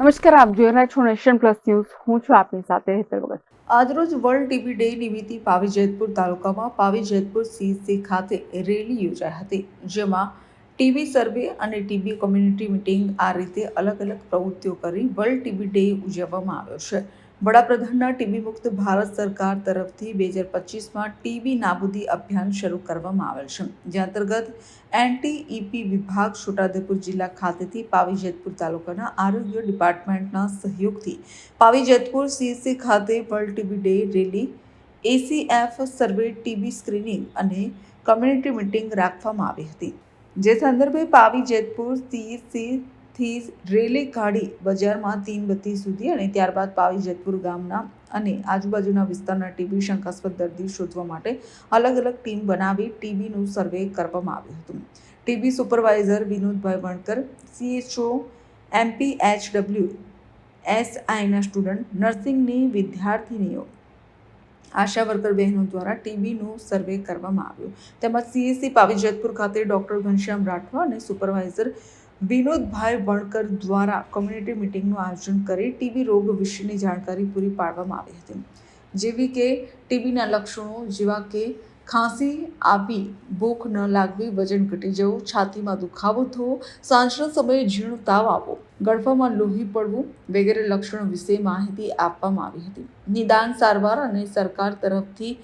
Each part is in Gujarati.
નમસ્કાર, આપ જોઈ રહ્યા છો નેશન પ્લસ ન્યૂઝ. હું છું આપની સાથે હેતલ વગર. આજરોજ વર્લ્ડ ટીબી ડે નિમિત્તે પાવી જેતપુર તાલુકામાં પાવી જેતપુર સીસી ખાતે રેલી યોજાઈ હતી, જેમાં ટીબી સર્વે અને ટીબી કોમ્યુનિટી મીટિંગ આ રીતે અલગ અલગ પ્રવૃત્તિઓ કરી વર્લ્ડ ટીબી ડે ઉજવવામાં આવ્યો છે. વડાપ્રધાનના ટીબી મુક્ત ભારત સરકાર તરફથી 2025માં ટીબી નાબૂદી અભિયાન શરૂ કરવામાં આવેલ છે, જે અંતર્ગત એનટીઈપી વિભાગ છોટાઉદેપુર જિલ્લા ખાતેથી પાવી જેતપુર તાલુકાના આરોગ્ય ડિપાર્ટમેન્ટના સહયોગથી પાવી જેતપુર સીએસસી ખાતે world TB day rally, ACF survey, TB screening અને કમ્યુનિટી મીટિંગ રાખવામાં આવી હતી. જે સંદર્ભે પાવી જેતપુર સીએસસી થી રેલી કાઢી બજારમાં તીનબત્તી સુધી અને ત્યારબાદ પાવી જેતપુર ગામના અને આજુબાજુના વિસ્તારના ટીબી શંકાસ્પદ દર્દી શોધવા માટે અલગ અલગ ટીમ બનાવી ટીબીનું સર્વે કરવામાં આવ્યું હતું. TB supervisor Vinodbhai Vankar, CHO MPHW SIના સ્ટુડન્ટ, નર્સિંગની વિદ્યાર્થીનીઓ, આશા વર્કર બહેનો દ્વારા ટીબીનું સર્વે કરવામાં આવ્યું. તેમજ CSC પાવી જેતપુર ખાતે ડોક્ટર ઘનશ્યામ રાઠવા અને સુપરવાઇઝર વિનોદભાઈ વણકર દ્વારા કોમ્યુનિટી મીટિંગનું આયોજન કરી ટીબી રોગ વિશેની જાણકારી પૂરી પાડવામાં આવી હતી, જેવી કે ટીબીના લક્ષણો જેવા કે ખાંસી આવી, ભૂખ ન લાગવી, વજન ઘટી જવું, છાતીમાં દુખાવો થવો, સાંજના સમયે ઝીણો તાવ આવવો, ગળફામાં લોહી પડવું વગેરે લક્ષણો વિશે માહિતી આપવામાં આવી હતી. નિદાન, સારવાર અને સરકાર તરફથી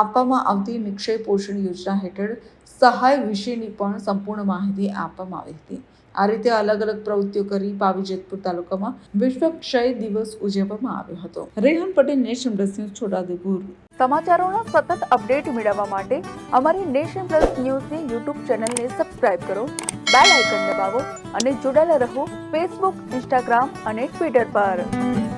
આપવામાં આવતી નિક્ષય પોષણ યોજના હેઠળ સહાય વિશેની પણ સંપૂર્ણ માહિતી આપવામાં આવી હતી. આ રીતે અલગ અલગ પ્રવૃત્તિઓ કરી પાવી જેતપુર તાલુકામાં વિશ્વ ક્ષય દિવસ ઉજવવામાં આવ્યો હતો. Rehan Patel, nation plus news, Chhota Udepur. સમાચારોના સતત અપડેટ મેળવવા માટે અમારી નેશન પ્લસ ન્યૂઝની યુટ્યુબ ચેનલને સબસ્ક્રાઇબ કરો, બેલ આઇકન દબાવો અને જોડાયેલા રહો ફેસબુક, ઇન્સ્ટાગ્રામ અને ટ્વિટર પર.